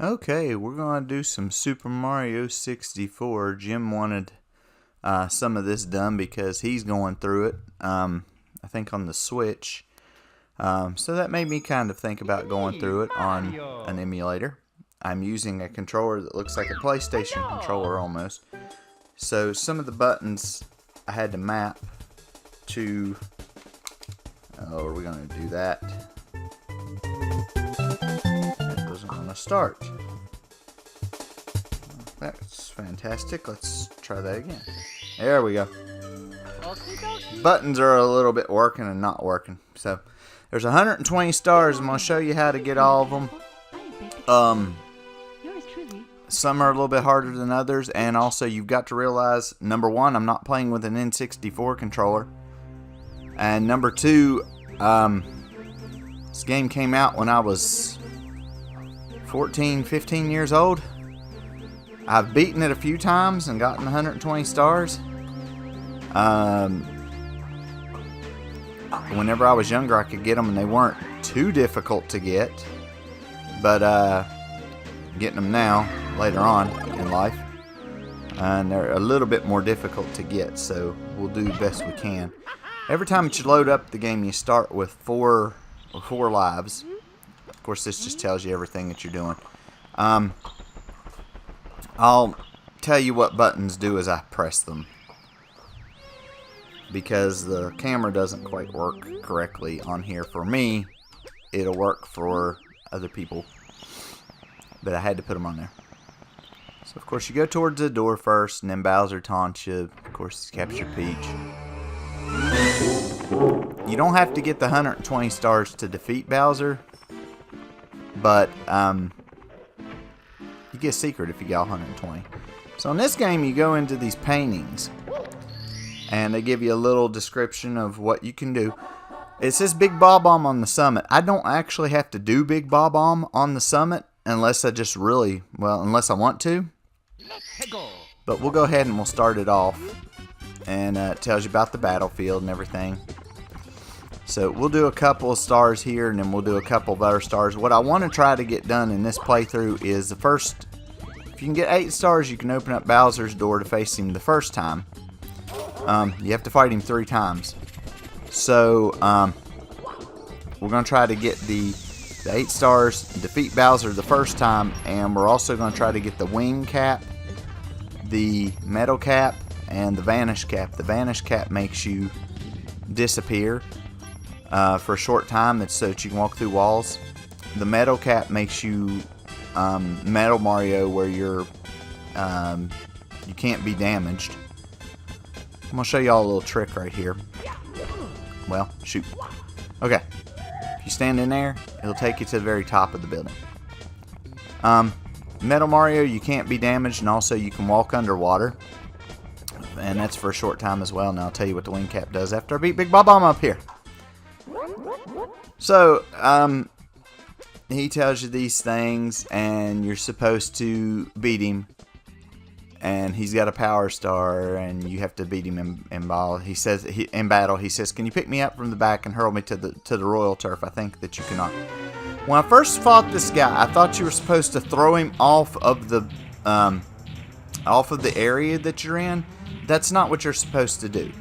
Okay, we're going to do some Super Mario 64. Jim wanted some of this done because he's going through it, I think on the Switch. So that made me kind of think about going through it on an emulator. I'm using a controller that looks like a PlayStation controller almost. So some of the buttons I had to map to... Oh, are we going to do that? That doesn't want to start. That's fantastic. Let's try that again. There we go. Buttons are a little bit working and not working. So there's 120 stars. I'm going to show you how to get all of them. Some are a little bit harder than others, and also you've got to realize, number one, I'm not playing with an N64 controller, and number two, this game came out when I was 14, 15 years old. I've beaten it a few times and gotten 120 stars. Whenever I was younger, I could get them, and they weren't too difficult to get, but getting them now, later on in life, and they're a little bit more difficult to get, so we'll do the best we can. Every time that you load up the game, you start with four lives. Of course, this just tells you everything that you're doing. I'll tell you what buttons do as I press them, because the camera doesn't quite work correctly on here. For me, it'll work for other people, but I had to put them on there. So of course you go towards the door first, and then Bowser taunts you. Of course, capture Peach. You don't have to get the 120 stars to defeat Bowser, but you get a secret if you got 120. So in this game, you go into these paintings, and they give you a little description of what you can do. It says Big Bob-omb on the summit. I don't actually have to do Big Bob-omb on the summit unless I just really, unless I want to. But we'll go ahead and we'll start it off. And it tells you about the battlefield and everything. So we'll do a couple of stars here, and then we'll do a couple of other stars. What I want to try to get done in this playthrough is the first... If you can get 8 stars, you can open up Bowser's door to face him the first time. You have to fight him 3 times. So, we're going to try to get the 8 stars, defeat Bowser the first time, and we're also going to try to get the wing cap, the metal cap, and the vanish cap. The vanish cap makes you disappear for a short time, so that you can walk through walls. The metal cap makes you Metal Mario, where you can't be damaged. I'm going to show y'all a little trick right here. Well, shoot. Okay. If you stand in there, it'll take you to the very top of the building. Metal Mario, you can't be damaged, and also you can walk underwater. And that's for a short time as well. Now I'll tell you what the wing cap does after I beat Big Bob-omb up here. So, he tells you these things, and you're supposed to beat him. And he's got a power star, and you have to beat him in battle. He says, in battle, he says, "Can you pick me up from the back and hurl me to the royal turf?" I think that you cannot. When I first fought this guy, I thought you were supposed to throw him off of the area that you're in. That's not what you're supposed to do.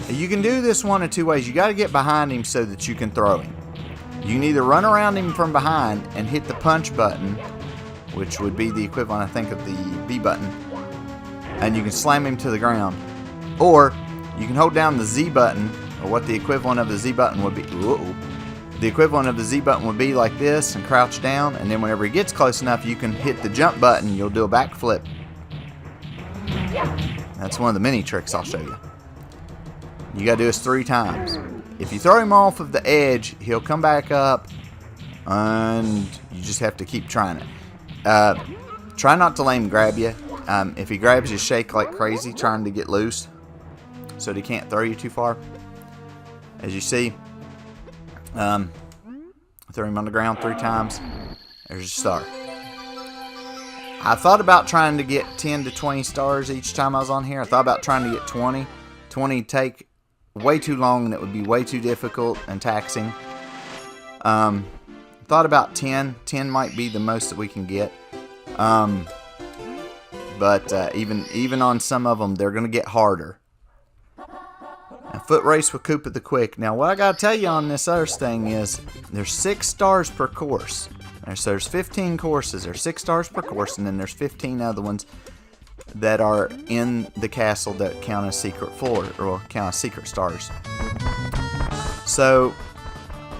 You can do this one of two ways. You got to get behind him so that you can throw him. You can either run around him from behind and hit the punch button, which would be the equivalent, I think, of the B button, and you can slam him to the ground. Or you can hold down the Z button, or what the equivalent of the Z button would be. Whoa. The equivalent of the Z button would be like this, and crouch down, and then whenever he gets close enough, you can hit the jump button. You'll do a backflip. That's one of the mini tricks I'll show you. You gotta do this 3 times. If you throw him off of the edge, he'll come back up, and you just have to keep trying it. Try not to let him grab you. If he grabs you, shake like crazy, trying to get loose, so that he can't throw you too far. As you see, throw him on the ground 3 times. There's a star. I thought about trying to get 10 to 20 stars each time I was on here. I thought about trying to get 20. 20 would take way too long, and it would be way too difficult and taxing. thought about 10. 10 might be the most that we can get. But even on some of them, they're going to get harder. Now, foot race with Koopa the Quick. Now, what I got to tell you on this other thing is there's 6 stars per course. So there's 15 courses. There's 6 stars per course, and then there's 15 other ones that are in the castle that count as secret floor or count as secret stars. So,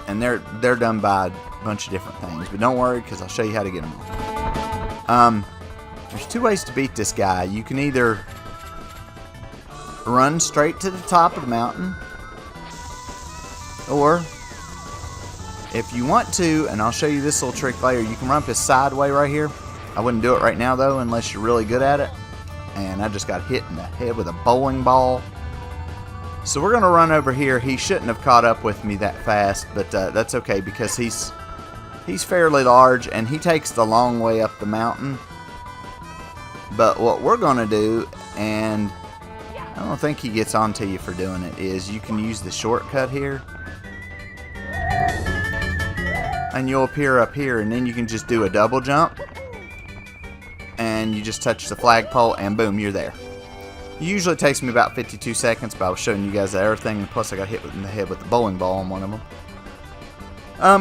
and they're done by a bunch of different things, but don't worry because I'll show you how to get them all. There's 2 ways to beat this guy. You can either run straight to the top of the mountain, or if you want to, and I'll show you this little trick later, you can run up his sideway right here. I wouldn't do it right now though unless you're really good at it. And I just got hit in the head with a bowling ball. So we're going to run over here. He shouldn't have caught up with me that fast, but that's okay because he's fairly large and he takes the long way up the mountain. But what we're going to do, and I don't think he gets onto you for doing it, is you can use the shortcut here. And you'll appear up here, and then you can just do a double jump. And you just touch the flagpole, and boom, you're there. It usually takes me about 52 seconds, but I was showing you guys everything. Plus, I got hit in the head with the bowling ball on one of them.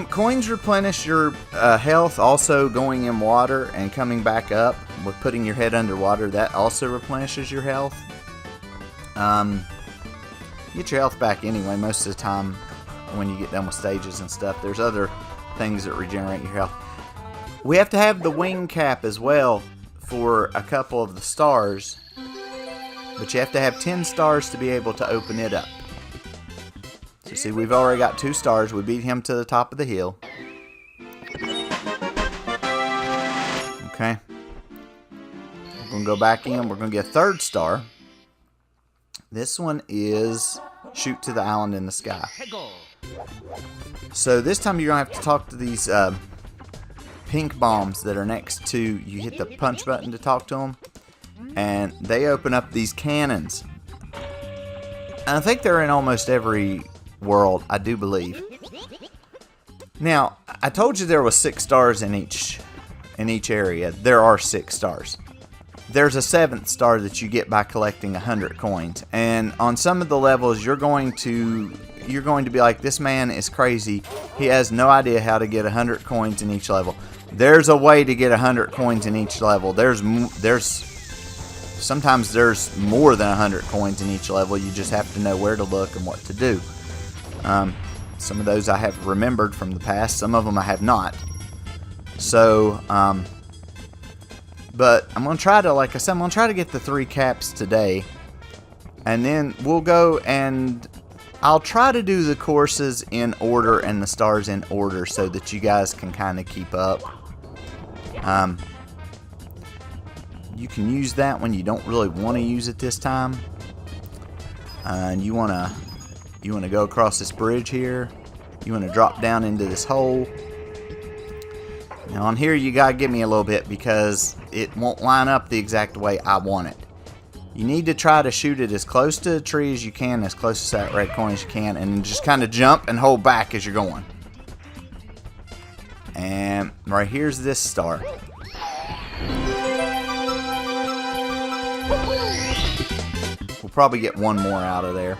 Coins replenish your health, also going in water and coming back up with putting your head underwater. That also replenishes your health. Get your health back anyway most of the time when you get done with stages and stuff. There's other things that regenerate your health. We have to have the wing cap as well for a couple of the stars, but you have to have 10 stars to be able to open it up. So see, we've already got 2 stars. We beat him to the top of the hill. Okay. We're going to go back in. We're going to get a 3rd star. This one is shoot to the island in the sky. So this time you're going to have to talk to these pink bombs that are next to, you hit the punch button to talk to them, and they open up these cannons. And I think they're in almost every world, I do believe. Now, I told you there was 6 stars in each area. There are 6 stars. There's a 7th star that you get by collecting 100 coins, and on some of the levels you're going to be like, this man is crazy. He has no idea how to get 100 coins in each level. There's a way to get 100 coins in each level. Sometimes there's more than 100 coins in each level. You just have to know where to look and what to do. Some of those I have remembered from the past. Some of them I have not. So, but I'm going to try to, like I said, I'm going to try to get the 3 caps today. And then we'll go and I'll try to do the courses in order and the stars in order so that you guys can kind of keep up. You can use that when you don't really want to use it this time. And you want to go across this bridge here. You want to drop down into this hole. Now on here you got to give me a little bit because it won't line up the exact way I want it. You need to try to shoot it as close to the tree as you can, as close to that red coin as you can, and just kind of jump and hold back as you're going. And right here's this star. We'll probably get one more out of there.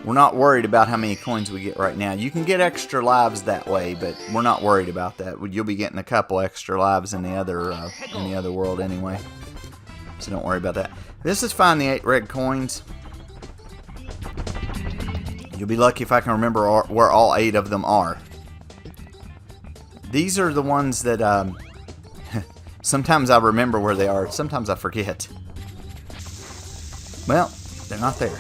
We're not worried about how many coins we get right now. You can get extra lives that way, but we're not worried about that. You'll be getting a couple extra lives in the other world anyway. So don't worry about that. This is find the 8 red coins. You'll be lucky if I can remember where all 8 of them are. These are the ones that sometimes I remember where they are. Sometimes I forget. Well, they're not there.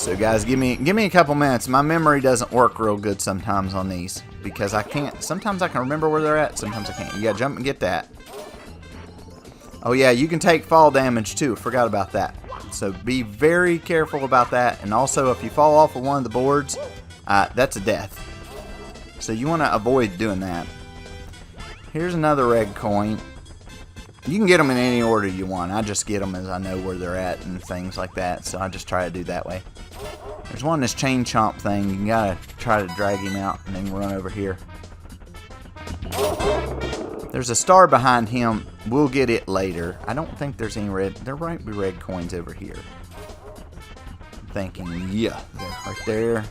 So guys, give me a couple minutes. My memory doesn't work real good sometimes on these because I can't. Sometimes I can remember where they're at. Sometimes I can't. You gotta jump and get that. Oh yeah, you can take fall damage too. Forgot about that. So be very careful about that. And also, if you fall off of one of the boards, that's a death. So you want to avoid doing that. Here's another red coin. You can get them in any order you want. I just get them as I know where they're at and things like that. So I just try to do that way. There's one, this chain chomp thing. You gotta try to drag him out and then run over here. There's a star behind him. We'll get it later. I don't think there's any red. There might be red coins over here. I'm thinking, yeah, they're right there.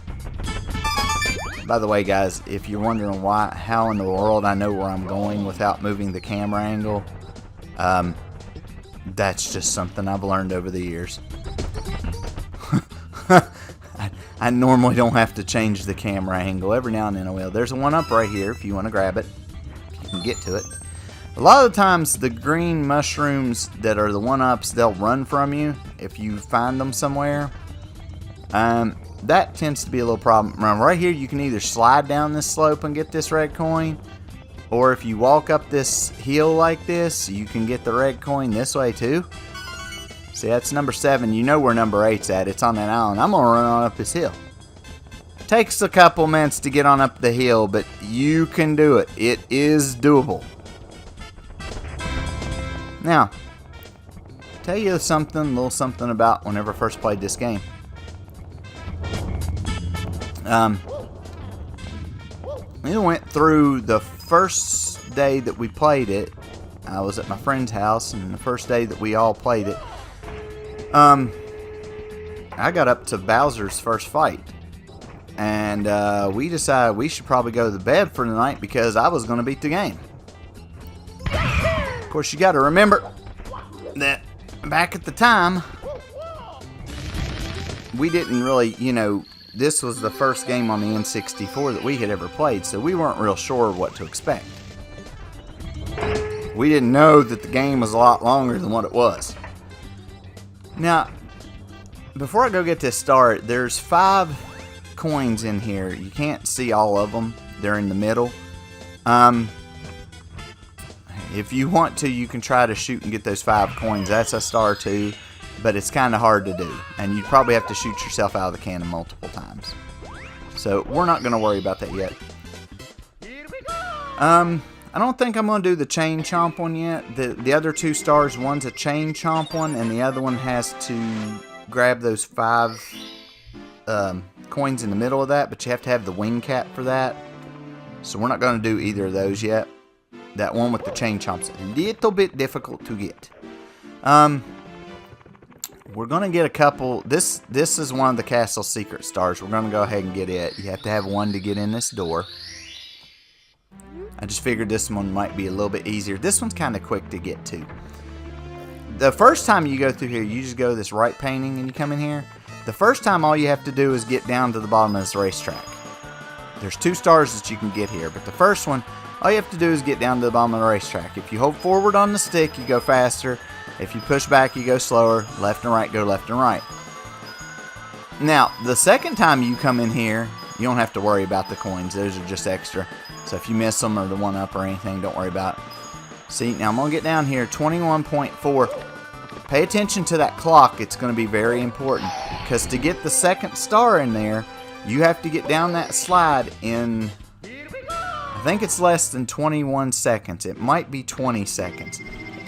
By the way, guys, if you're wondering how in the world I know where I'm going without moving the camera angle, that's just something I've learned over the years. I normally don't have to change the camera angle. Every now and then I will. There's a one up right here if you want to grab it. If you can get to it. A lot of the times the green mushrooms that are the one ups, they'll run from you if you find them somewhere. That tends to be a little problem. Right here you can either slide down this slope and get this red coin, or if you walk up this hill like this, you can get the red coin this way too. See, that's number 7. You know where number 8's at. It's on that island. I'm going to run on up this hill. Takes a couple minutes to get on up the hill, but you can do it. It is doable. Now, tell you something, a little something about whenever I first played this game. We went through the first day that we played it. I was at my friend's house, and the first day that we all played it, I got up to Bowser's first fight, and we decided we should probably go to bed for the night because I was going to beat the game. Of course, you got to remember that back at the time, we didn't really, this was the first game on the N64 that we had ever played, so we weren't real sure what to expect. We didn't know that the game was a lot longer than what it was. Now, before I go get this start, there's 5 coins in here. You can't see all of them. They're in the middle. If you want to, you can try to shoot and get those 5 coins. That's a star too, but it's kind of hard to do. And you'd probably have to shoot yourself out of the cannon multiple times. So we're not going to worry about that yet. I don't think I'm going to do the chain chomp one yet. The other 2 stars, one's a chain chomp one, and the other one has to grab those 5 coins in the middle of that, but you have to have the wing cap for that. So we're not going to do either of those yet. That one with the chain chomp's a little bit difficult to get. We're going to get a couple. This is one of the castle secret stars. We're going to go ahead and get it. You have to have one to get in this door. I just figured this one might be a little bit easier. This one's kind of quick to get to. The first time you go through here, you just go to this right painting and you come in here. The first time all you have to do is get down to the bottom of this racetrack. There's 2 stars that you can get here, but the first one, all you have to do is get down to the bottom of the racetrack. If you hold forward on the stick, you go faster. If you push back, you go slower. Left and right, go left and right. Now, the second time you come in here, you don't have to worry about the coins. Those are just extra. So if you miss them or the one up or anything, don't worry about it. See, now I'm going to get down here, 21.4. Pay attention to that clock. It's going to be very important. Because to get the second star in there, you have to get down that slide in, I think it's less than 21 seconds. It might be 20 seconds.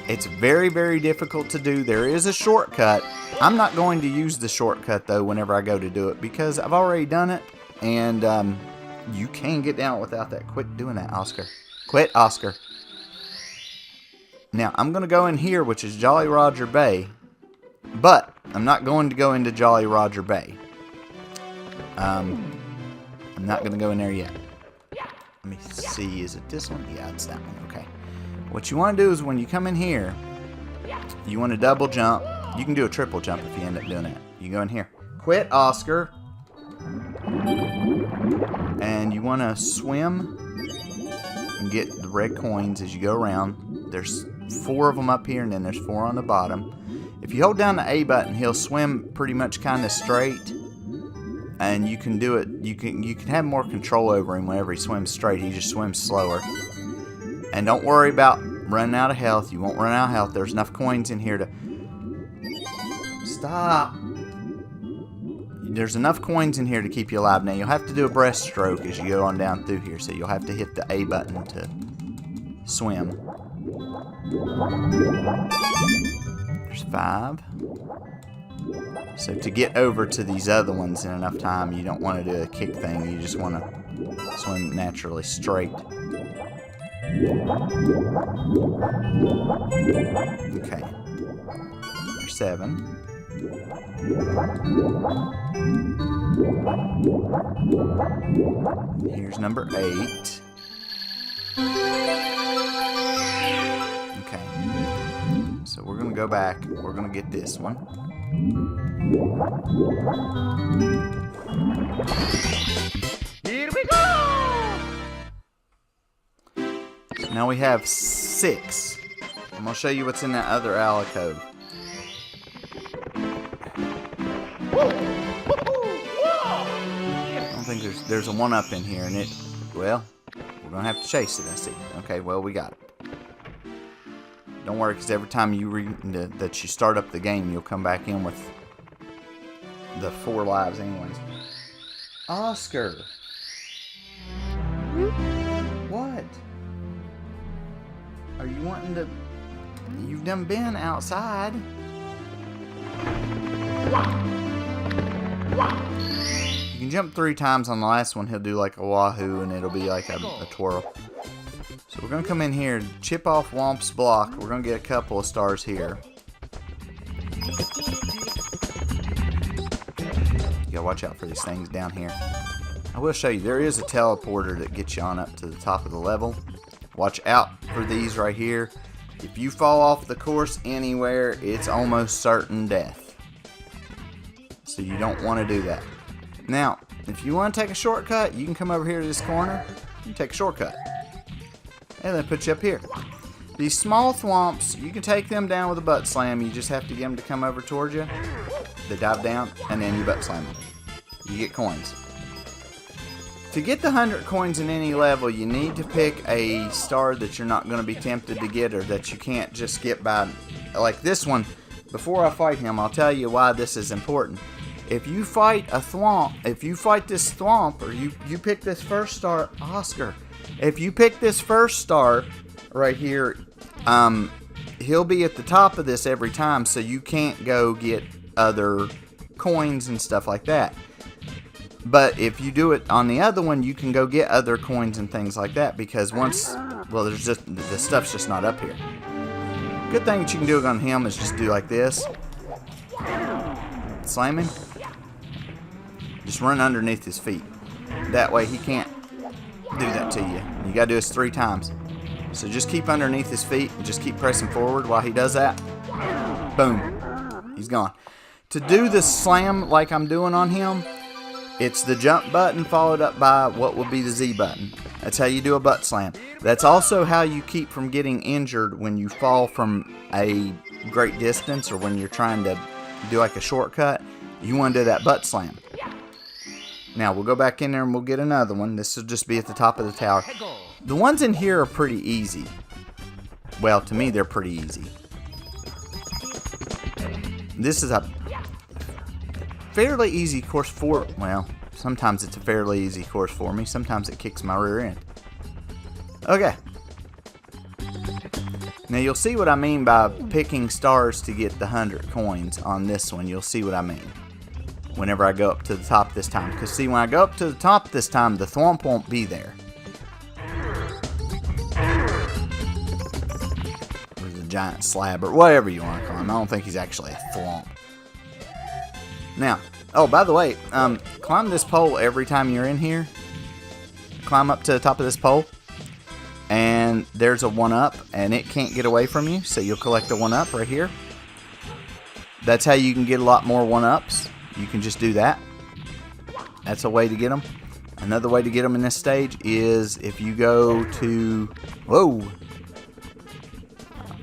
It's very, very difficult to do. There is a shortcut. I'm not going to use the shortcut, though, whenever I go to do it. Because I've already done it. And you can get down without that. Quit doing that, Oscar. Quit, Oscar. Now, I'm going to go in here, which is Jolly Roger Bay. But I'm not going to go into Jolly Roger Bay. I'm not going to go in there yet. Let me see. Is it this one? Yeah, it's that one. Okay. What you want to do is when you come in here, you want to double jump. You can do a triple jump if you end up doing it. You go in here. Quit, Oscar. And you want to swim and get the red coins as you go around. There's 4 of them up here, and then there's 4 on the bottom. If you hold down the A button, he'll swim pretty much kind of straight, and you can do it. You can have more control over him whenever he swims straight. He just swims slower. And don't worry about running out of health. You won't run out of health. There's enough coins in here to stop. There's enough coins in here to keep you alive. Now, you'll have to do a breaststroke as you go on down through here. So you'll have to hit the A button to swim. There's 5. So to get over to these other ones in enough time, you don't want to do a kick thing. You just want to swim naturally straight. Okay. There's 7. Here's number 8. Okay. So we're going to go back. We're going to get this one. Here we go! So now we have 6. I'm going to show you what's in that other alcove. I don't think there's a 1-up in here, and it, well, we're going to have to chase it, I see. Okay, well, we got it. Don't worry, because every time that you start up the game, you'll come back in with the 4 lives anyways. Oscar! What? Are you wanting to... You've done been outside. You can jump 3 times on the last one. He'll do like a wahoo, and it'll be like a twirl. So we're going to come in here, chip off Womp's block. We're going to get a couple of stars here. You gotta watch out for these things down here. I will show you, there is a teleporter that gets you on up to the top of the level. Watch out for these right here. If you fall off the course anywhere, it's almost certain death. So you don't want to do that. Now, if you want to take a shortcut, you can come over here to this corner and take a shortcut. And then put you up here. These small thwomps, you can take them down with a butt slam. You just have to get them to come over towards you. They dive down, and then you butt slam them. You get coins. To get the 100 coins in any level, you need to pick a star that you're not going to be tempted to get, or that you can't just get by. Like this one, before I fight him, I'll tell you why this is important. If you fight a thwomp, if you fight this thwomp, or you pick this first star, Oscar, if you pick this first star right here, he'll be at the top of this every time, so you can't go get other coins and stuff like that. But if you do it on the other one, you can go get other coins and things like that, because once, well, there's just, the stuff's just not up here. Good thing that you can do on him is just do like this. Slam him. Just run underneath his feet. That way he can't do that to you. You gotta do this 3 times. So just keep underneath his feet and just keep pressing forward while he does that. Boom. He's gone. To do the slam like I'm doing on him, it's the jump button followed up by what will be the Z button. That's how you do a butt slam. That's also how you keep from getting injured when you fall from a great distance, or when you're trying to do like a shortcut. You want to do that butt slam. Now we'll go back in there and we'll get another one. This will just be at the top of the tower. The ones in here are pretty easy. Well, to me they're pretty easy. This is a fairly easy course for, well, sometimes it's a fairly easy course for me. Sometimes it kicks my rear end. Okay. Now you'll see what I mean by picking stars to get the 100 coins on this one. You'll see what I mean whenever I go up to the top this time. Because see, when I go up to the top this time, the thwomp won't be there. Or the giant slab, or whatever you want to call him. I don't think he's actually a thwomp. Now, oh, by the way, climb this pole every time you're in here. Climb up to the top of this pole. And there's a 1-up, and it can't get away from you, so you'll collect a 1-up right here. That's how you can get a lot more 1-ups. You can just do that. That's a way to get them. Another way to get them in this stage is if you go to... Whoa!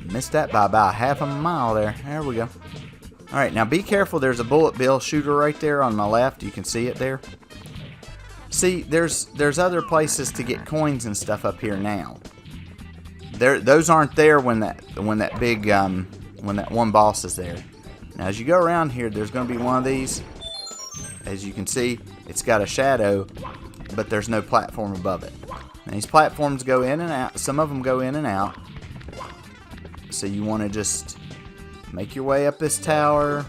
Missed that by about half a mile there. There we go. Alright, now be careful. There's a bullet bill shooter right there on my left. You can see it there. See, there's other places to get coins and stuff up here now. Those aren't there when that one boss is there. Now as you go around here, there's going to be one of these. As you can see, it's got a shadow, but there's no platform above it. Now these platforms go in and out. Some of them go in and out. So you want to just make your way up this tower.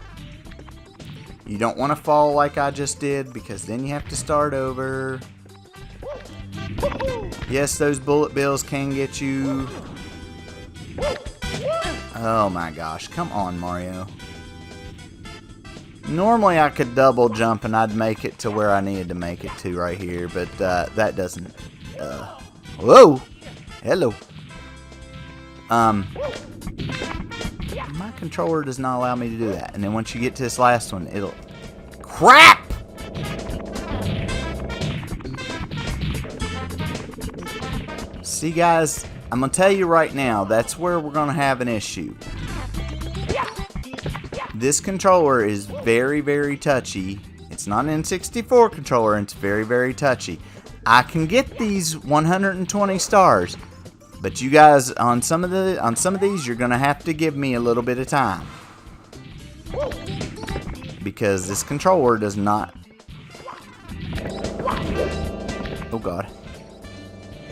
You don't want to fall like I just did, because then you have to start over. Yes, those bullet bills can get you. Oh my gosh, come on, Mario. Normally I could double jump and I'd make it to where I needed to make it to right here, but that doesn't. Whoa! Hello. My controller does not allow me to do that. And then once you get to this last one, it'll... Crap! See, guys, I'm going to tell you right now, that's where we're going to have an issue. This controller is very, very touchy. It's not an N64 controller, and it's very, very touchy. I can get these 120 stars, but you guys, on some of these, you're going to have to give me a little bit of time. Because this controller does not... Oh, God.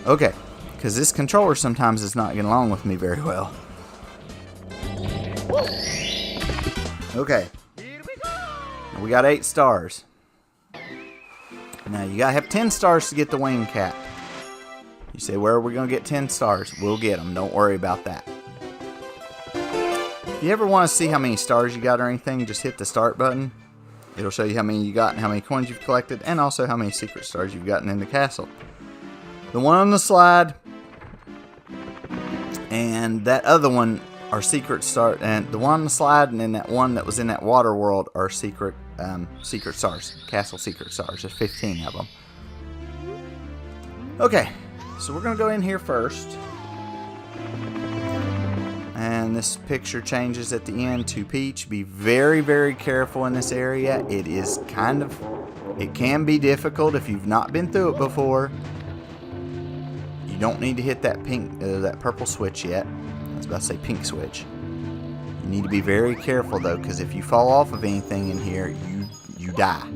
Okay. Because this controller sometimes is not getting along with me very well. Okay. We got 8 stars. Now, you got to have 10 stars to get the wing cap. You say, where are we going to get 10 stars? We'll get them. Don't worry about that. If you ever want to see how many stars you got or anything, just hit the start button. It'll show you how many you got and how many coins you've collected, and also how many secret stars you've gotten in the castle. The one on the slide and that other one are secret star, and the one on the slide and then that one that was in that water world are secret stars, castle secret stars. There's 15 of them. Okay, so we're gonna go in here first, and this picture changes at the end to Peach. Be very, very careful in this area. It is it can be difficult if you've not been through it before. You don't need to hit that that purple switch yet. I was about to say pink switch. You need to be very careful though, because if you fall off of anything in here, you die.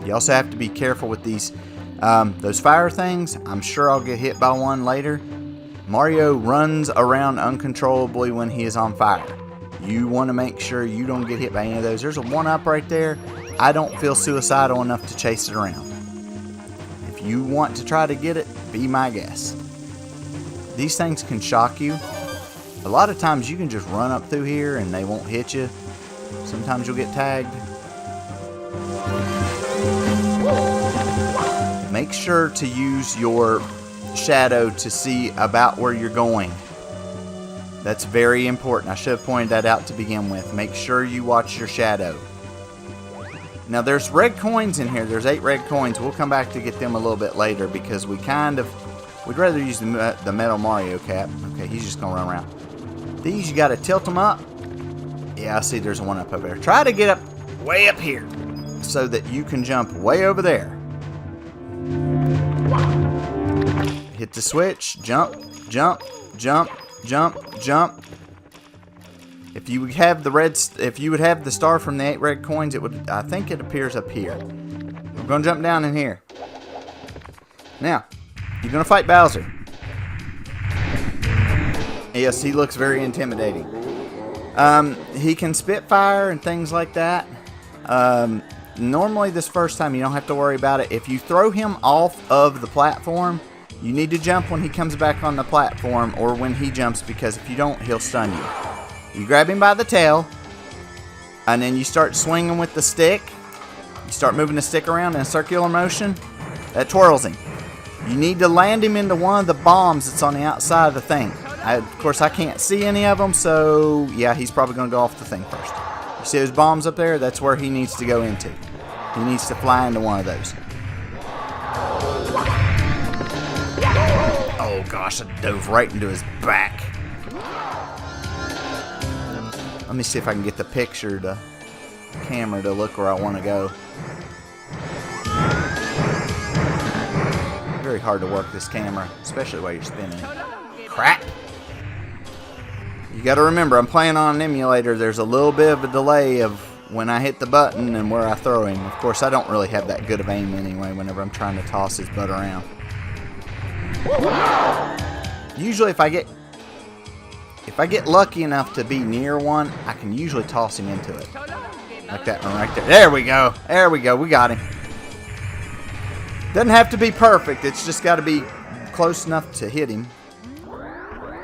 You also have to be careful with these those fire things. I'm sure I'll get hit by one later. Mario runs around uncontrollably when he is on fire. You want to make sure you don't get hit by any of those. There's a 1-up right there. I don't feel suicidal enough to chase it around. If you want to try to get it, be my guest. These things can shock you. A lot of times you can just run up through here and they won't hit you. Sometimes you'll get tagged. Make sure to use your shadow to see about where you're going. That's very important. I should have pointed that out to begin with. Make sure you watch your shadow. Now there's red coins in here. There's 8 red coins. We'll come back to get them a little bit later because we'd rather use the metal Mario cap. Okay, he's just gonna run around. These, you gotta tilt them up. Yeah, I see there's a 1-up over there. Try to get up way up here so that you can jump way over there. Hit the switch, jump, jump, jump, jump, jump. If you would have the star from the 8 red coins, I think it appears up here. We're gonna jump down in here. Now, you're gonna fight Bowser. Yes, he looks very intimidating. He can spit fire and things like that. Normally this first time you don't have to worry about it. If you throw him off of the platform, you need to jump when he comes back on the platform or when he jumps, because if you don't, he'll stun you. You grab him by the tail, and then you start swinging with the stick. You start moving the stick around in a circular motion. That twirls him. You need to land him into one of the bombs that's on the outside of the thing. Of course, I can't see any of them, so yeah, he's probably going to go off the thing first. You see those bombs up there? That's where he needs to go into. He needs to fly into one of those. Oh gosh, I dove right into his back. Let me see if I can get the camera to look where I want to go. Very hard to work this camera, especially while you're spinning it. Crap! You got to remember, I'm playing on an emulator. There's a little bit of a delay of when I hit the button and where I throw him. Of course, I don't really have that good of aim anyway whenever I'm trying to toss his butt around. Usually if I get if I get lucky enough to be near one, I can usually toss him into it. Like that one right there. There we go. There we go. We got him. Doesn't have to be perfect. It's just got to be close enough to hit him.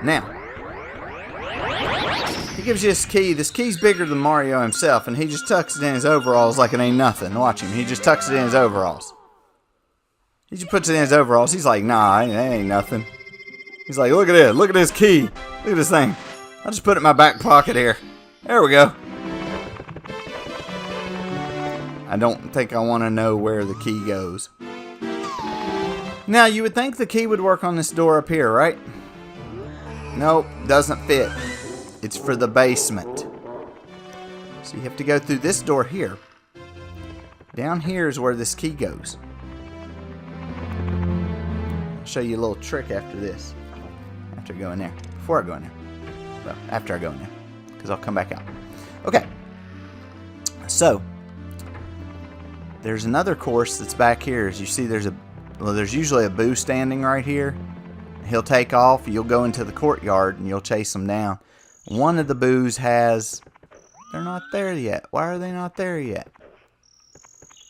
Now, he gives you this key. This key's bigger than Mario himself, and he just tucks it in his overalls like it ain't nothing. Watch him. He just tucks it in his overalls. He just puts it in his overalls. He's like, nah, that ain't nothing. He's like, look at this. Look at this key. Look at this thing. I'll just put it in my back pocket here. There we go. I don't think I want to know where the key goes. Now, you would think the key would work on this door up here, right? Nope, doesn't fit. It's for the basement. So you have to go through this door here. Down here is where this key goes. I'll show you a little trick after this. After I go in there. Before I go in there. Well, after I go in there. Because I'll come back out. Okay. So, there's another course that's back here. As you see, there's usually a boo standing right here. He'll take off. You'll go into the courtyard and you'll chase him down. One of the boos has... They're not there yet. Why are they not there yet?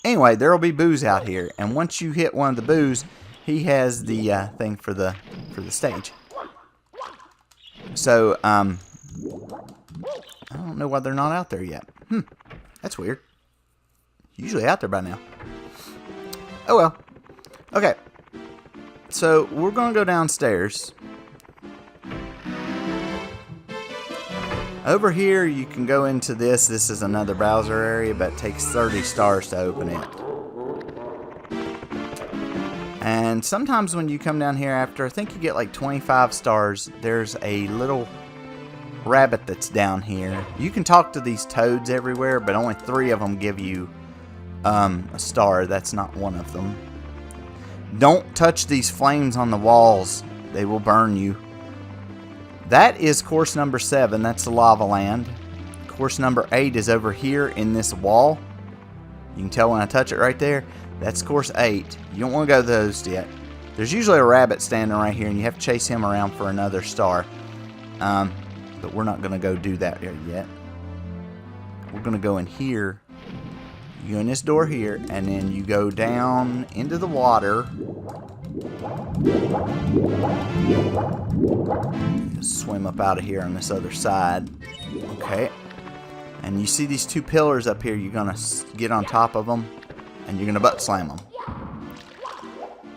Anyway, there will be boos out here. And once you hit one of the boos, he has the thing for the stage. So, I don't know why they're not out there yet. That's weird. Usually out there by now. Oh well. Okay. So, we're going to go downstairs. Over here, you can go into this. This is another Bowser area, but it takes 30 stars to open it. And sometimes when you come down here after, I think you get like 25 stars, there's a little rabbit that's down here. You can talk to these toads everywhere, but only 3 of them give you a star. That's not one of them. Don't touch these flames on the walls. They will burn you. That is course number 7. That's the lava land. Course number 8 is over here in this wall. You can tell when I touch it right there. That's course 8. You don't want to go to those yet. There's usually a rabbit standing right here, and you have to chase him around for another star. But we're not going to go do that yet. We're going to go in here. You go in this door here, and then you go down into the water. Swim up out of here on this other side. Okay. And you see these 2 pillars up here. You're going to get on top of them, and you're going to butt slam them.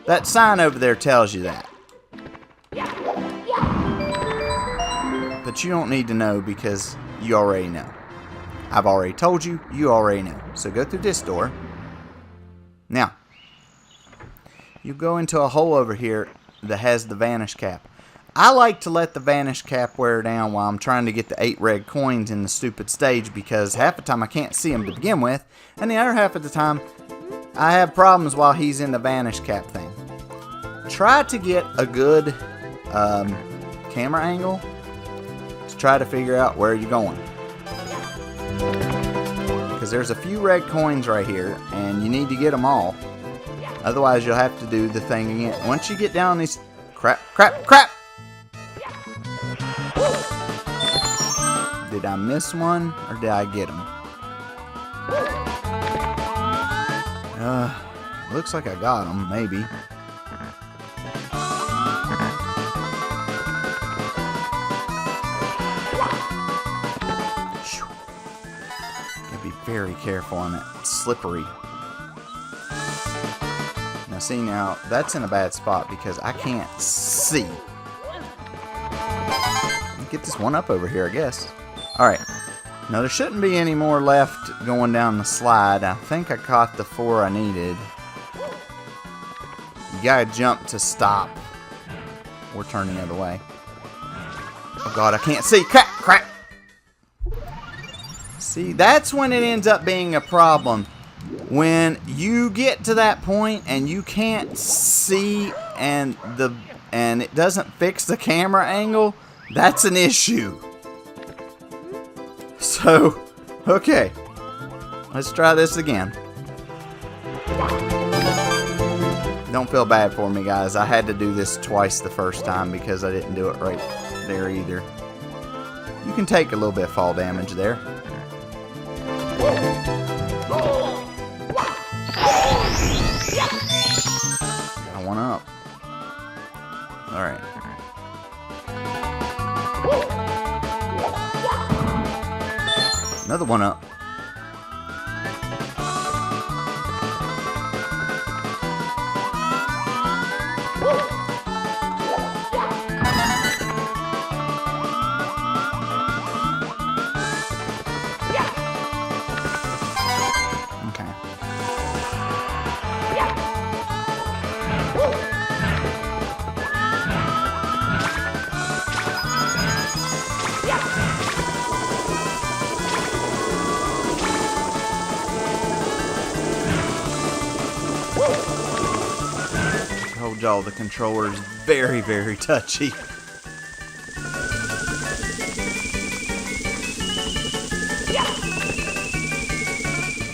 That sign over there tells you that. But you don't need to know because you already know. I've already told you, you already know. So go through this door. Now, you go into a hole over here that has the vanish cap. I like to let the vanish cap wear down while I'm trying to get the 8 red coins in the stupid stage, because half the time I can't see him to begin with, and the other half of the time I have problems while he's in the vanish cap thing. Try to get a good camera angle to try to figure out where you're going. Because there's a few red coins right here, and you need to get them all. Otherwise, you'll have to do the thing again. Once you get down these... Crap! Did I miss one, or did I get him? Looks like I got him, maybe. Gotta be very careful on that. It's slippery. Now see, now that's in a bad spot because I can't see. Get this one up over here, I guess. Alright. Now there shouldn't be any more left going down the slide. I think I caught the 4 I needed. You gotta jump to stop. Or turn the other way. Oh god, I can't see. Crap! See, that's when it ends up being a problem. When you get to that point and you can't see and it doesn't fix the camera angle, that's an issue. So, okay. Let's try this again. Don't feel bad for me, guys. I had to do this twice the first time because I didn't do it right there either. You can take a little bit of fall damage there. Got one up. Alright. Another one up. Okay. Told y'all the controller is very, very touchy.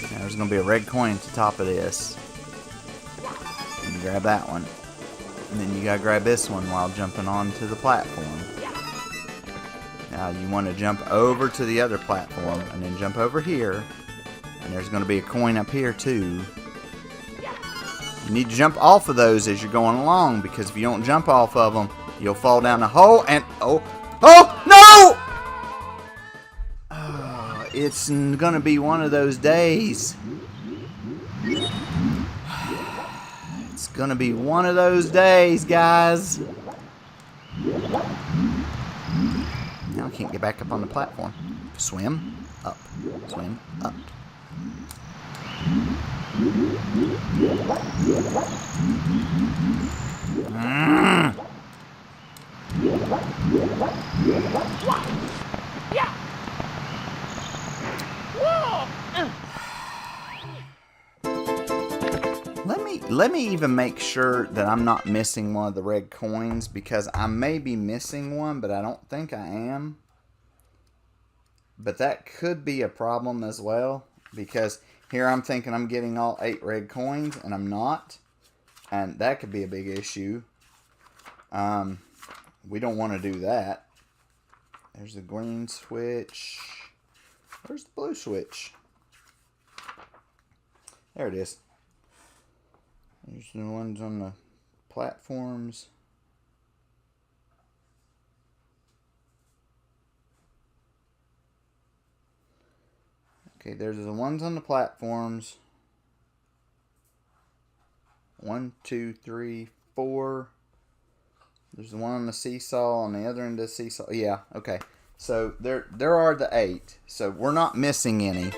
Now there's going to be a red coin at the top of this. And you grab that one. And then you got to grab this one while jumping onto the platform. Now you want to jump over to the other platform and then jump over here. And there's going to be a coin up here too. You need to jump off of those as you're going along, because if you don't jump off of them, you'll fall down the hole and... Oh, no! Oh, it's going to be one of those days. It's going to be one of those days, guys. Now I can't get back up on the platform. Swim up. Swim up. Let me even make sure that I'm not missing one of the red coins, because I may be missing one, but I don't think I am. But that could be a problem as well, because here I'm thinking I'm getting all 8 red coins, and I'm not. And that could be a big issue. We don't want to do that. There's the green switch. Where's the blue switch? There it is. There's the ones on the platforms. Okay, there's the ones on the platforms. 1, 2, 3, 4. There's the one on the seesaw on the other end of the seesaw. Yeah, okay. So there are the 8. So we're not missing any.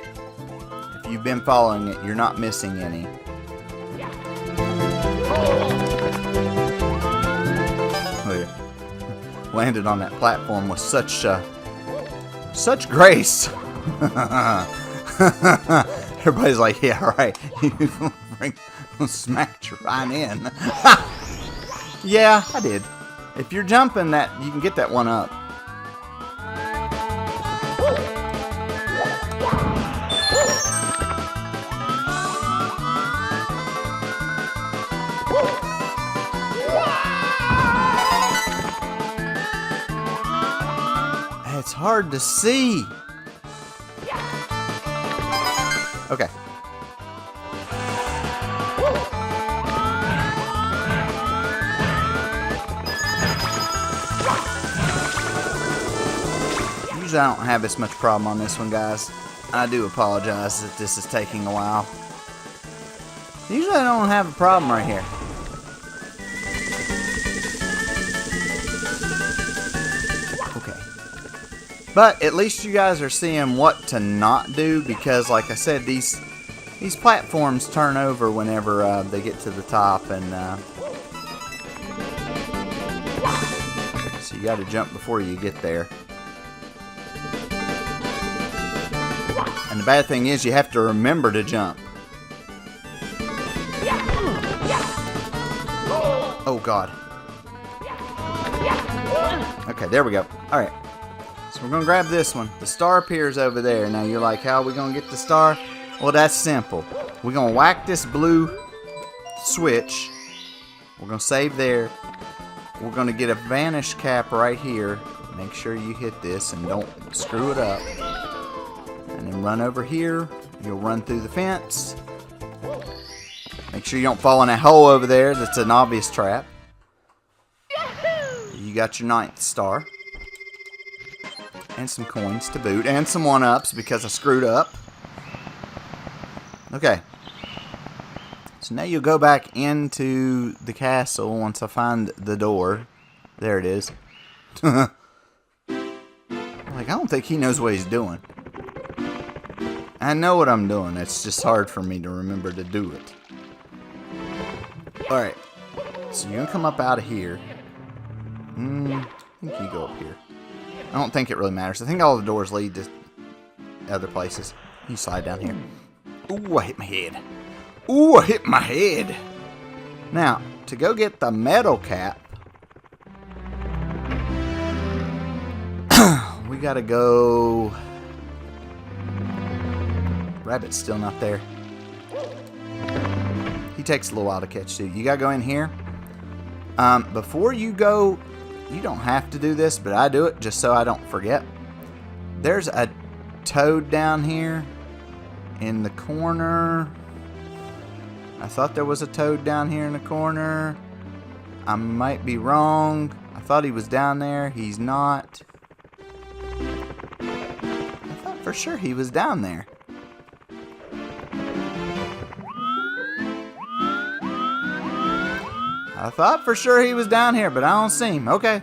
If you've been following it, you're not missing any. Oh, yeah. Landed on that platform with such grace. Everybody's like, yeah, right. You smacked you right in. Yeah, I did. If you're jumping that, you can get that one up. It's hard to see. Okay. Usually I don't have this much problem on this one, guys. I do apologize that this is taking a while. Usually I don't have a problem right here. But at least you guys are seeing what to not do, because like I said, these platforms turn over whenever they get to the top, and so you got to jump before you get there. And the bad thing is you have to remember to jump. Oh God. Okay, there we go. All right. So we're going to grab this one. The star appears over there. Now you're like, how are we going to get the star? Well, that's simple. We're going to whack this blue switch. We're going to save there. We're going to get a vanish cap right here. Make sure you hit this and don't screw it up. And then run over here. You'll run through the fence. Make sure you don't fall in that hole over there. That's an obvious trap. You got your 9th star. And some coins to boot. And some 1-ups because I screwed up. Okay. So now you'll go back into the castle once I find the door. There it is. Like, I don't think he knows what he's doing. I know what I'm doing. It's just hard for me to remember to do it. Alright. So you're going to come up out of here. I think you go up here. I don't think it really matters. I think all the doors lead to other places. You slide down here. Ooh, I hit my head. Ooh, I hit my head. Now, to go get the metal cap, we gotta go... Rabbit's still not there. He takes a little while to catch too. You gotta go in here. Before you go, you don't have to do this, but I do it just so I don't forget. There's a toad down here in the corner. I thought there was a toad down here in the corner. I might be wrong. I thought he was down there. He's not. I thought for sure he was down there. I thought for sure he was down here, but I don't see him. Okay.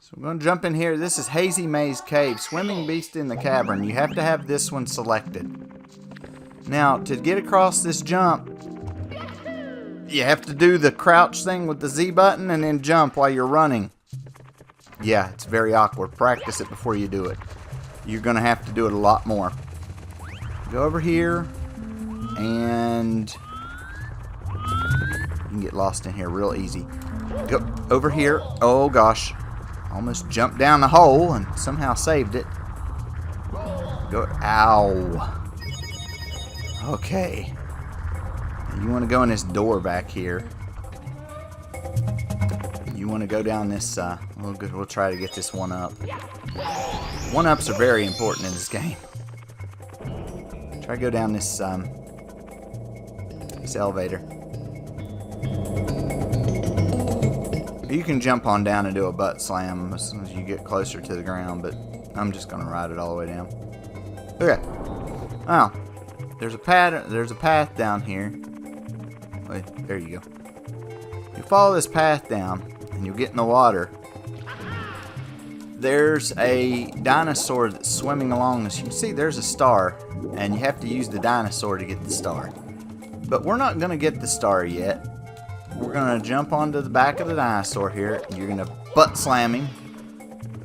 So we're going to jump in here. This is Hazy Maze Cave. Swimming Beast in the Cavern. You have to have this one selected. Now, to get across this jump, you have to do the crouch thing with the Z button and then jump while you're running. Yeah, it's very awkward. Practice it before you do it. You're going to have to do it a lot more. Go over here and... you can get lost in here real easy. Go over here. Oh gosh. Almost jumped down the hole and somehow saved it. Go. Ow. Okay. You want to go in this door back here. You want to go down this. We'll try to get this 1-up. 1-ups are very important in this game. Try to go down this elevator. You can jump on down and do a butt slam as soon as you get closer to the ground, but I'm just going to ride it all the way down. Okay. Now, there's a path down here. Wait, there you go. You follow this path down, and you'll get in the water. There's a dinosaur that's swimming along. As you can see, there's a star, and you have to use the dinosaur to get the star. But we're not going to get the star yet. We're going to jump onto the back of the dinosaur here. You're going to butt slam him.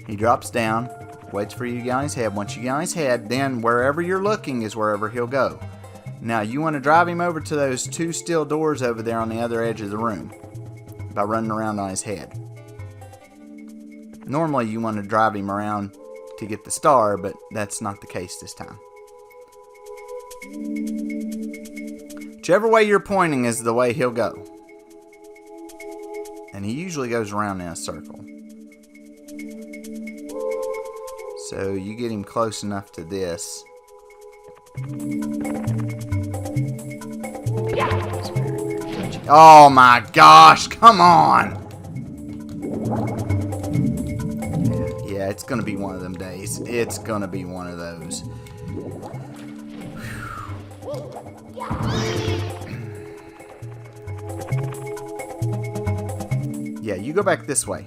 He drops down. Waits for you to get on his head. Once you get on his head, then wherever you're looking is wherever he'll go. Now, you want to drive him over to those 2 steel doors over there on the other edge of the room by running around on his head. Normally, you want to drive him around to get the star, but that's not the case this time. Whichever way you're pointing is the way he'll go. And he usually goes around in a circle. So you get him close enough to this. Oh my gosh, come on! Yeah, it's gonna be one of them days. It's gonna be one of those. Yeah, you go back this way.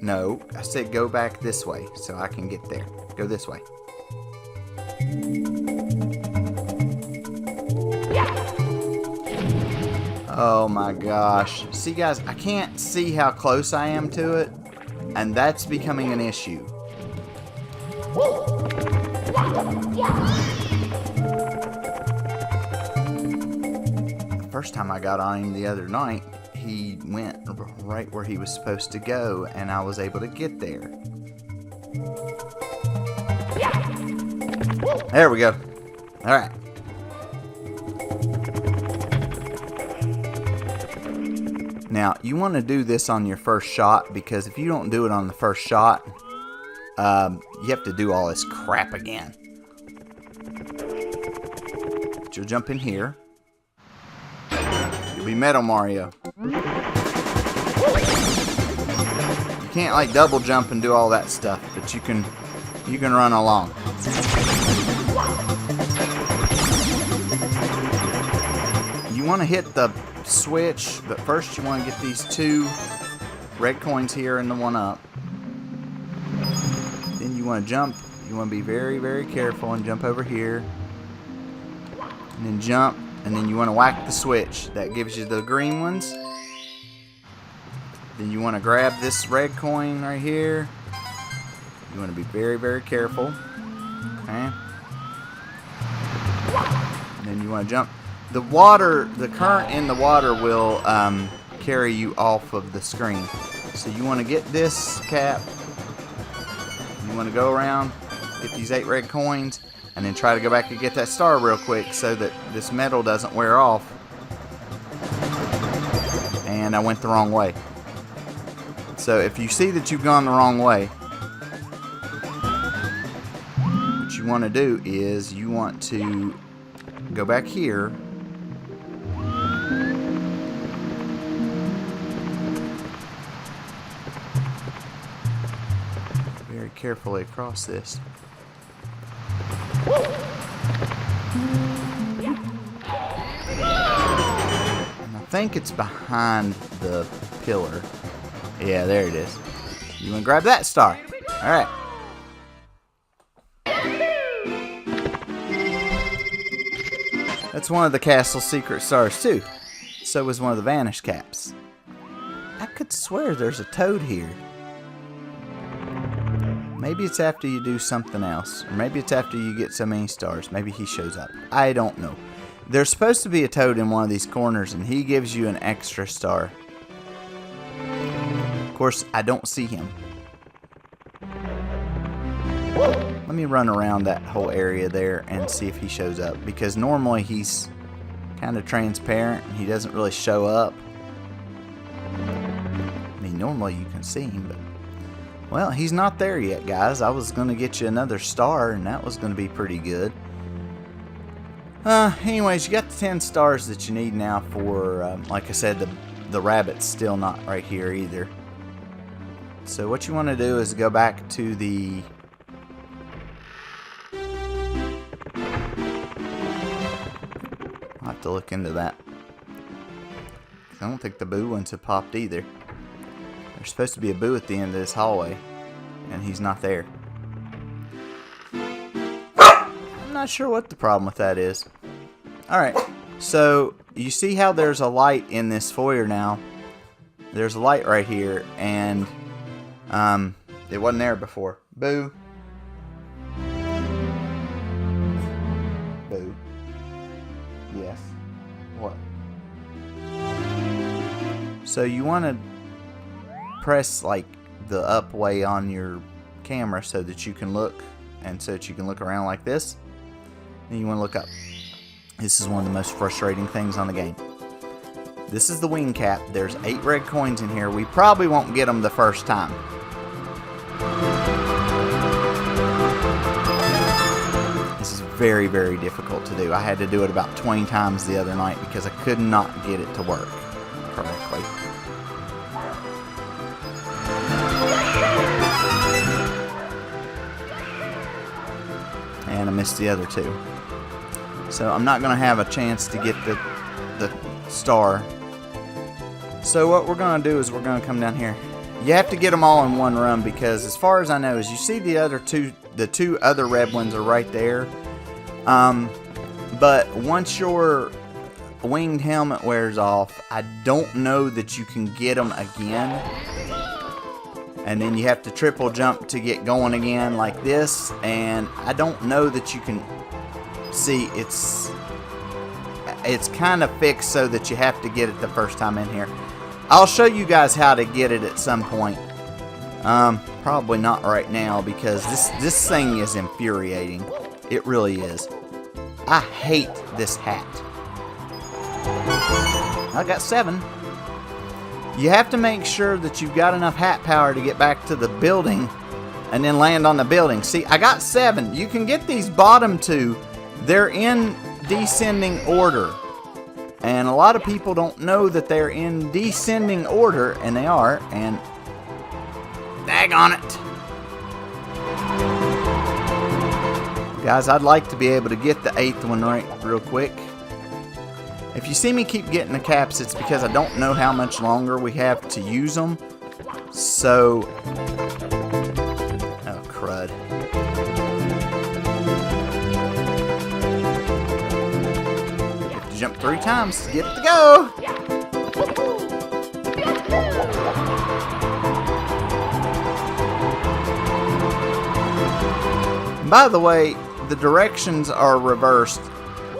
No, I said go back this way so I can get there. Go this way. Oh my gosh. See guys, I can't see how close I am to it, and that's becoming an issue. The first time I got on him the other night, he went right where he was supposed to go, and I was able to get there. There we go. Alright. Now, you want to do this on your first shot, because if you don't do it on the first shot, you have to do all this crap again. But you'll jump in here. You'll be Metal Mario. You can't like double jump and do all that stuff, but you can run along. You want to hit the switch, but first you want to get these 2 red coins here and the one up. Then you want to jump. You want to be very, very careful and jump over here. And then jump, and then you want to whack the switch. That gives you the green ones. Then you want to grab this red coin right here. You want to be very, very careful. Okay. And then you want to jump. The water, the current in the water will carry you off of the screen. So you want to get this cap. You want to go around, get these 8 red coins, and then try to go back and get that star real quick so that this metal doesn't wear off. And I went the wrong way. So if you see that you've gone the wrong way, what you want to do is you want to go back here. Very carefully across this. And I think it's behind the pillar. Yeah, there it is. You want to grab that star. Alright. That's one of the castle's secret stars too. So was one of the vanish caps. I could swear there's a toad here. Maybe it's after you do something else. Or maybe it's after you get so many stars. Maybe he shows up. I don't know. There's supposed to be a toad in one of these corners, and he gives you an extra star. Of course, I don't see him. Let me run around that whole area there and see if he shows up. Because normally he's kind of transparent and he doesn't really show up. I mean, normally you can see him, but... well, he's not there yet, guys. I was going to get you another star, and that was going to be pretty good. Anyways, you got the 10 stars that you need now for, like I said, the rabbit's still not right here either. So what you want to do is go back to the... I'll have to look into that. I don't think the boo ones have popped either. There's supposed to be a boo at the end of this hallway, and he's not there. I'm not sure what the problem with that is. Alright, so you see how there's a light in this foyer now? There's a light right here, and it wasn't there before. Boo. Boo. Yes. What? So you want to press like the up way on your camera so that you can look, and so that you can look around like this. Then you want to look up. This is one of the most frustrating things on the game. This is the wing cap. There's 8 red coins in here. We probably won't get them the first time. This is very, very difficult to do. I had to do it about 20 times the other night because I could not get it to work correctly. And I missed the other 2. So I'm not going to have a chance to get the star. So what we're going to do is we're going to come down here. You have to get them all in one run, because as far as I know, as you see the two other red ones are right there. But once your winged helmet wears off, I don't know that you can get them again. And then you have to triple jump to get going again like this. And I don't know that you can see, it's kind of fixed so that you have to get it the first time in here. I'll show you guys how to get it at some point. Probably not right now, because this thing is infuriating. It really is. I hate this hat. I got 7. You have to make sure that you've got enough hat power to get back to the building and then land on the building. See, I got 7. You can get these bottom 2. They're in descending order. And a lot of people don't know that they're in descending order, and they are, and daggone it. Guys, I'd like to be able to get the 8th one right real quick. If you see me keep getting the caps, it's because I don't know how much longer we have to use them. So, oh crud. You have to jump 3 times to get it to go. And by the way, the directions are reversed.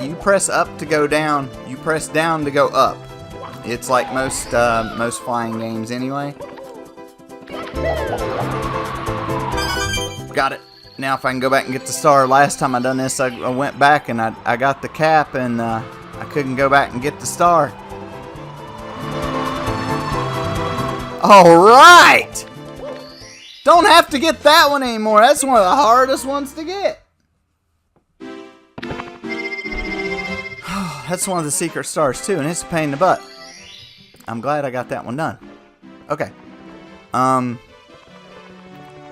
You press up to go down, you press down to go up. It's like most flying games anyway. Got it. Now if I can go back and get the star. Last time I done this, I went back and I got the cap, and I couldn't go back and get the star. Alright! Don't have to get that one anymore. That's one of the hardest ones to get. That's one of the secret stars too, and it's a pain in the butt. I'm glad I got that one done. Okay. We're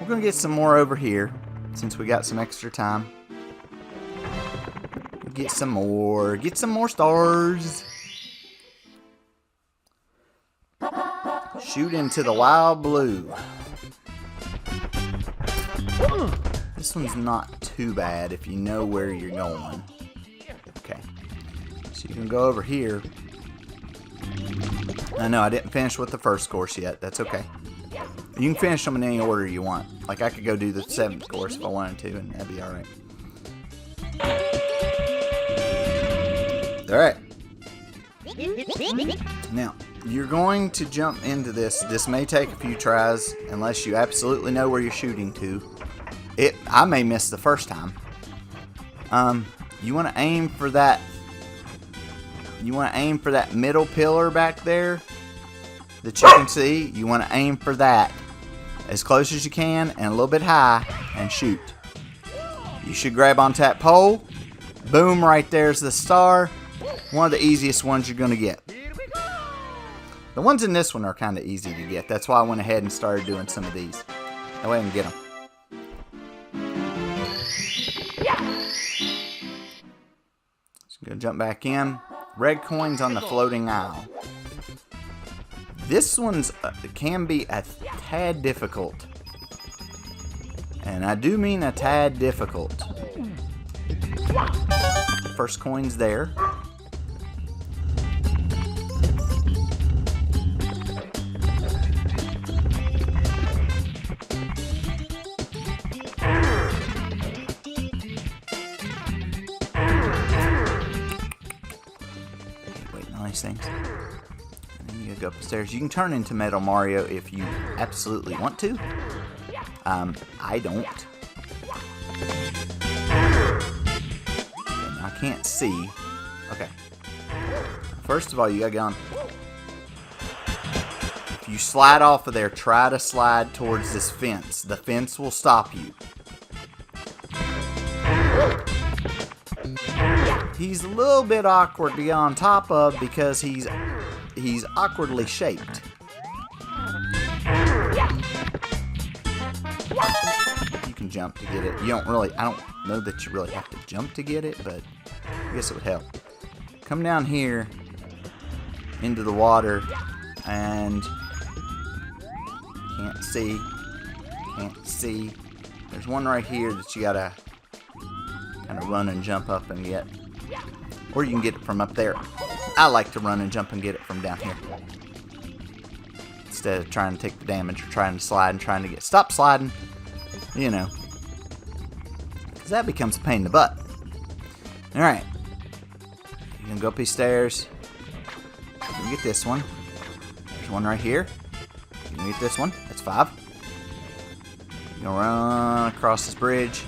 gonna get some more over here since we got some extra time. Get some more. Get some more stars. Shoot into the wild blue. This one's not too bad if you know where you're going. Okay. So you can go over here. I know I didn't finish with the first course yet. That's okay. You can finish them in any order you want. Like I could go do the 7th course if I wanted to, and that'd be alright. Alright. Now, you're going to jump into this. This may take a few tries unless you absolutely know where you're shooting to. I may miss the first time. You want to aim for that. You want to aim for that middle pillar back there that you can see. You want to aim for that as close as you can and a little bit high and shoot. You should grab onto that pole. Boom, right there's the star. One of the easiest ones you're going to get. The ones in this one are kind of easy to get. That's why I went ahead and started doing some of these. That way I can get them. So I'm going to jump back in. Red coins on the floating isle. This one's can be a tad difficult. And I do mean a tad difficult. First coin's there. Things. And then you go up the stairs. You can turn into Metal Mario if you absolutely want to. I don't. And I can't see. Okay. First of all, you gotta get on. If you slide off of there, try to slide towards this fence. The fence will stop you. He's a little bit awkward to get on top of because he's awkwardly shaped. You can jump to get it. I don't know that you really have to jump to get it, but I guess it would help. Come down here into the water and can't see. There's one right here that you gotta kind of run and jump up and get. Or you can get it from up there. I like to run and jump and get it from down here. Instead of trying to take the damage or trying to slide and trying to get... Stop sliding. You know. Because that becomes a pain in the butt. Alright. You can go up these stairs. You can get this one. There's one right here. You can get this one. That's 5. You're going to run across this bridge.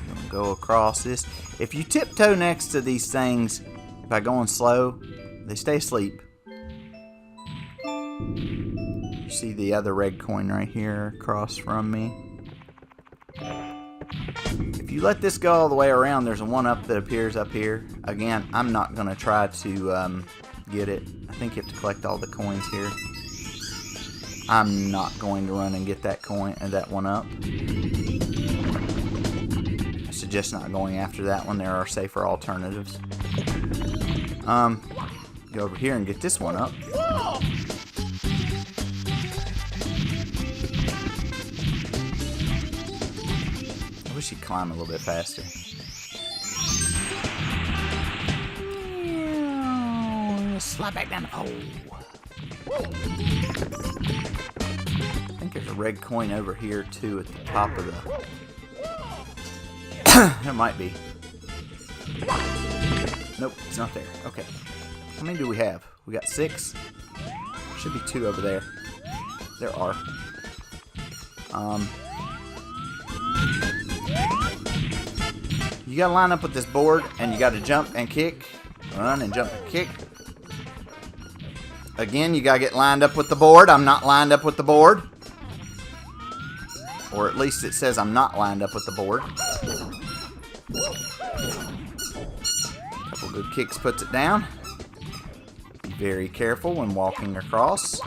You're going to go across this. If you tiptoe next to these things by going slow, they stay asleep. You see the other red coin right here across from me? If you let this go all the way around, there's a 1-up that appears up here. Again, I'm not going to try to get it. I think you have to collect all the coins here. I'm not going to run and get that coin and that 1-up. I suggest not going after that one. There are safer alternatives. Go over here and get this 1-up. I wish he'd climb a little bit faster. Slide back down the hole. I think there's a red coin over here too at the top of the... There might be. Nope, it's not there. Okay. How many do we have? We got 6. Should be 2 over there. There are. You gotta line up with this board, and you gotta jump and kick. Run and jump and kick. Again, you gotta get lined up with the board. I'm not lined up with the board. Or at least it says I'm not lined up with the board. Couple good kicks puts it down. Be very careful when walking across.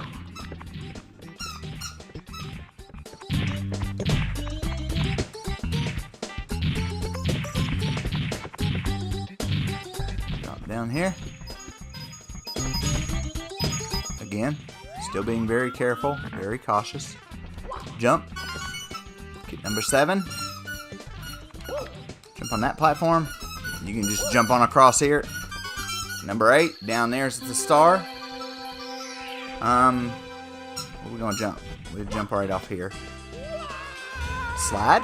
Drop down here. Again, still being very careful, very cautious. Jump. Kick number 7. Jump on that platform. You can just jump on across here. Number 8, down there's the star. Where are we gonna jump? We'll jump right off here. Slide.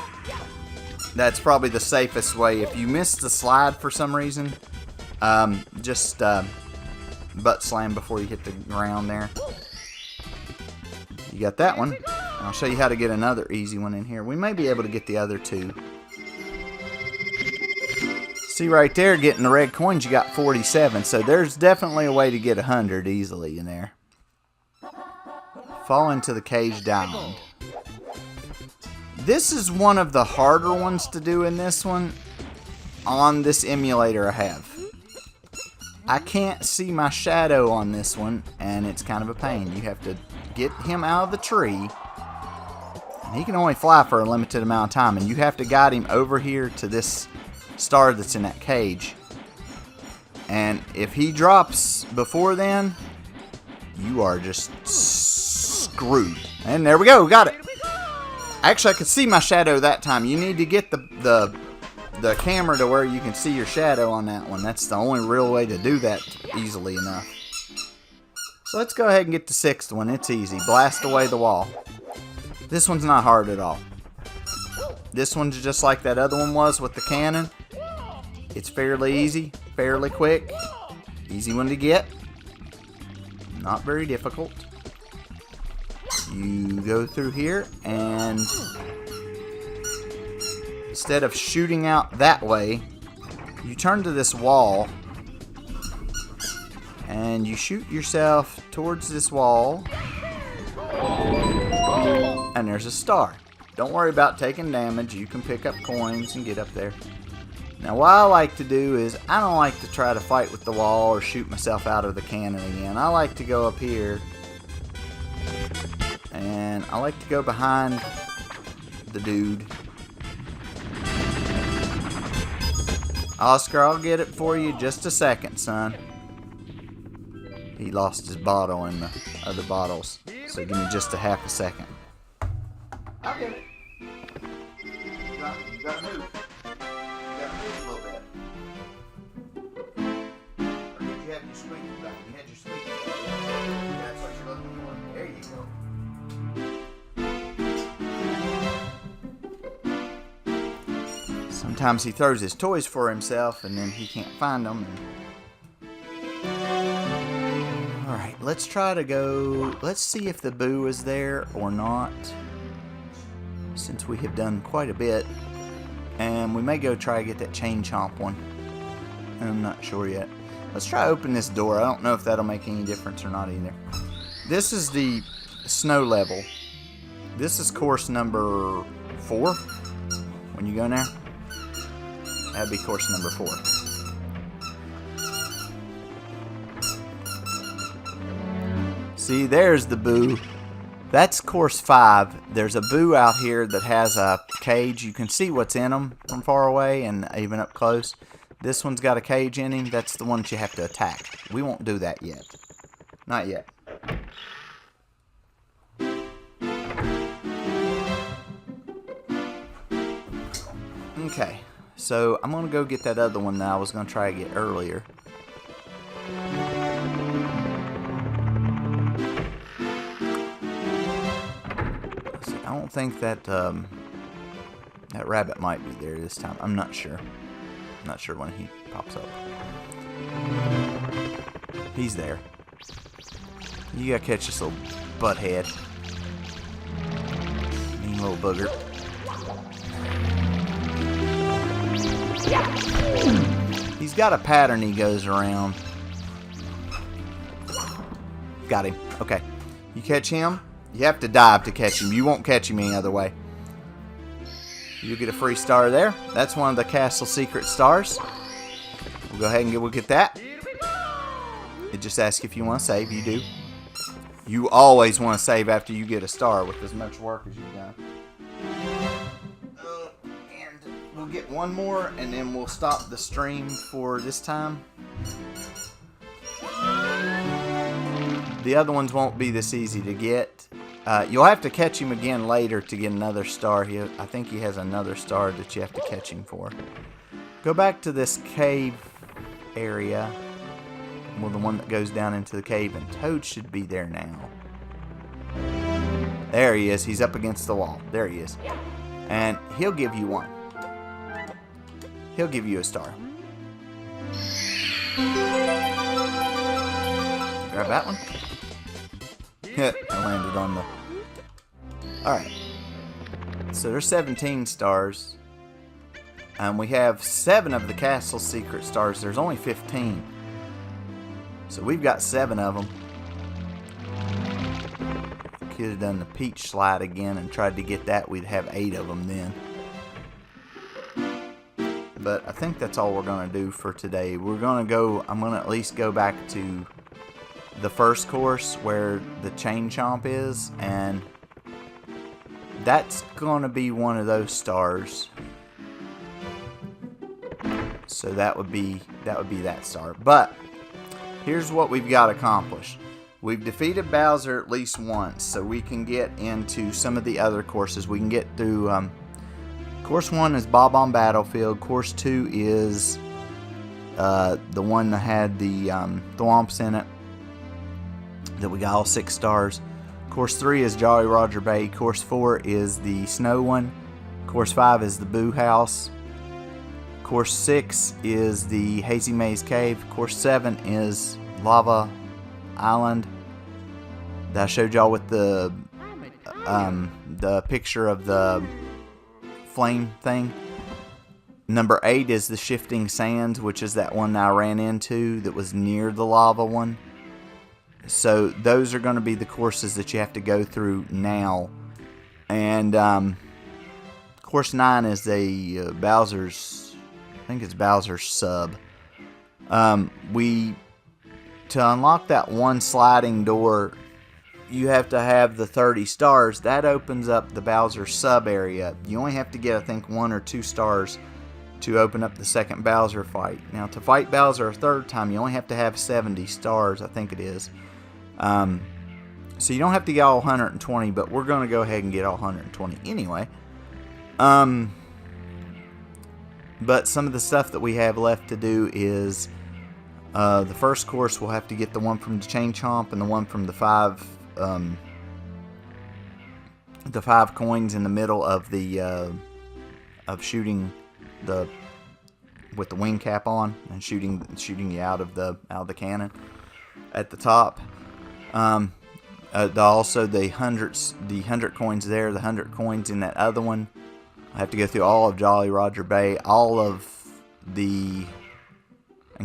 That's probably the safest way. If you miss the slide for some reason, just butt slam before you hit the ground there. You got that one. I'll show you how to get another easy one in here. We may be able to get the other 2. See right there, getting the red coins, you got 47. So there's definitely a way to get 100 easily in there. Fall into the caged diamond. This is one of the harder ones to do in this one. On this emulator I have. I can't see my shadow on this one, and it's kind of a pain. You have to get him out of the tree. And he can only fly for a limited amount of time, and you have to guide him over here to this star that's in that cage. And if he drops before then, you are just screwed. And there we go, got it. Actually, I could see my shadow that time. You need to get the camera to where you can see your shadow on that one. That's the only real way to do that easily enough. So let's go ahead and get the 6th one. It's easy. Blast away the wall. This one's not hard at all. This one's just like that other one was with the cannon. It's fairly easy, fairly quick. Easy one to get. Not very difficult. You go through here, and instead of shooting out that way, you turn to this wall and you shoot yourself towards this wall, and there's a star. Don't worry about taking damage. You can pick up coins and get up there. Now what I like to do is, I don't like to try to fight with the wall or shoot myself out of the cannon again. I like to go up here, and I like to go behind the dude. Oscar, I'll get it for you. Just a second, son. He lost his bottle in the other bottles, so give me just a half a second. Okay. You gotta move. You gotta move a little bit. Or did you have your squeaky button? You had your squeaky button. That's what you're looking for. There you go. Sometimes he throws his toys for himself and then he can't find them. Alright, let's try to go. Let's see if the boo is there or not, since we have done quite a bit. And we may go try to get that chain chomp one. I'm not sure yet. Let's try to open this door. I don't know if that'll make any difference or not either. This is the snow level. This is course number 4. When you go in there, that'd be course number 4. See, there's the boo. That's course 5. There's a boo out here that has a cage. You can see what's in them from far away and even up close. This one's got a cage in him. That's the one that you have to attack. We won't do that yet. Not yet. Okay, so I'm going to go get that other one that I was going to try to get earlier. Let's see, I don't think that that rabbit might be there this time. I'm not sure. I'm not sure when he pops up. He's there. You gotta catch this little butthead. Mean little booger. He's got a pattern he goes around. Got him. Okay. You catch him, you have to dive to catch him. You won't catch him any other way. You get a free star there. That's one of the castle secret stars. We'll go ahead and we'll get that. It just asks if you want to save. You do. You always want to save after you get a star with as much work as you've done. And we'll get one more and then we'll stop the stream for this time. The other ones won't be this easy to get. You'll have to catch him again later to get another star. I think he has another star that you have to catch him for. Go back to this cave area. Well, the one that goes down into the cave, and Toad should be there now. There he is. He's up against the wall. There he is. And he'll give you one. He'll give you a star. Grab that one. I landed on the... Alright. So there's 17 stars. And we have 7 of the castle secret stars. There's only 15. So we've got 7 of them. Could have done the peach slide again and tried to get that. We'd have 8 of them then. But I think that's all we're going to do for today. We're going to go... I'm going to at least go back to the first course where the chain chomp is, and that's going to be one of those stars. So that would be that star. But here's what we've got accomplished. We've defeated Bowser at least once, so we can get into some of the other courses. We can get through course 1 is Bob-omb Battlefield. Course 2 is the one that had the thwomps in it, that we got all 6 stars. Course 3 is Jolly Roger Bay. Course 4 is the snow one. Course 5 is the Boo House. Course 6 is the Hazy Maze Cave. Course 7 is Lava Island that I showed y'all with the picture of the flame thing. Number 8 is the Shifting Sands, which is that one that I ran into that was near the lava one. So those are going to be the courses that you have to go through now. And course 9 is a Bowser's, I think it's Bowser's sub. To unlock that one sliding door, you have to have the 30 stars. That opens up the Bowser sub area. You only have to get, I think, 1 or 2 stars to open up the second Bowser fight. Now, to fight Bowser a third time, you only have to have 70 stars, I think it is. So you don't have to get all 120, but we're going to go ahead and get all 120 anyway. But some of the stuff that we have left to do is the first course we'll have to get the one from the Chain Chomp and the one from the 5 coins in the middle of the of shooting with the wing cap on and shooting you out of the cannon at the top. Also the 100 coins there, the 100 coins in that other one. I have to go through all of Jolly Roger Bay, and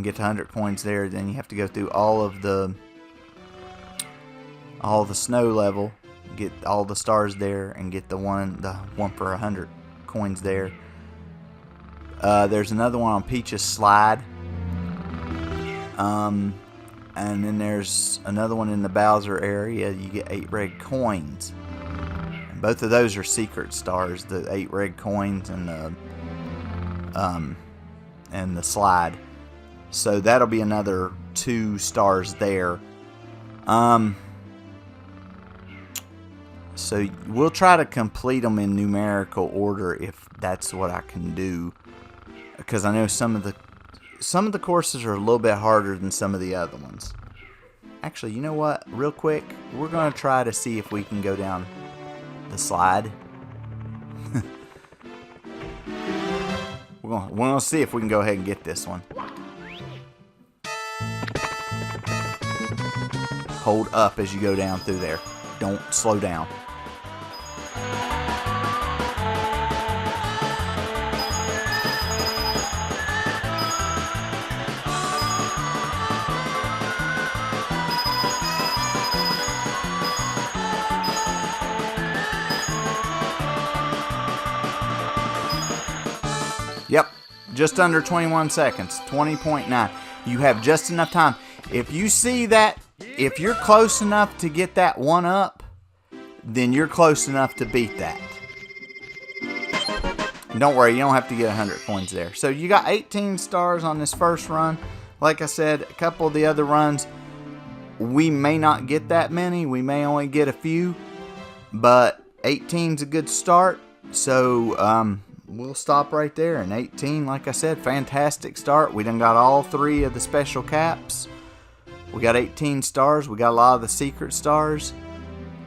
get to 100 coins there. Then you have to go through all the snow level, get all the stars there, and get the one for 100 coins there. There's another one on Peach's Slide. And then there's another one in the Bowser area. You get 8 red coins. And both of those are secret stars, the 8 red coins and the slide. So that'll be another 2 stars there. So we'll try to complete them in numerical order if that's what I can do, because I know some of the courses are a little bit harder than some of the other ones. Actually, you know what? Real quick, we're going to try to see if we can go down the slide. We're going to see if we can go ahead and get this one. Hold up as you go down through there. Don't slow down. Yep, just under 21 seconds, 20.9. You have just enough time. If you see that, if you're close enough to get that one up, then you're close enough to beat that. And don't worry, you don't have to get 100 coins there. So you got 18 stars on this first run. Like I said, a couple of the other runs, we may not get that many. We may only get a few. But 18's a good start. So, we'll stop right there. And 18, like I said, fantastic start. We done got all 3 of the special caps. We got 18 stars. We got a lot of the secret stars.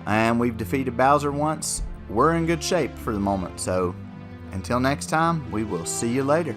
And we've defeated Bowser once. We're in good shape for the moment. So until next time, we will see you later.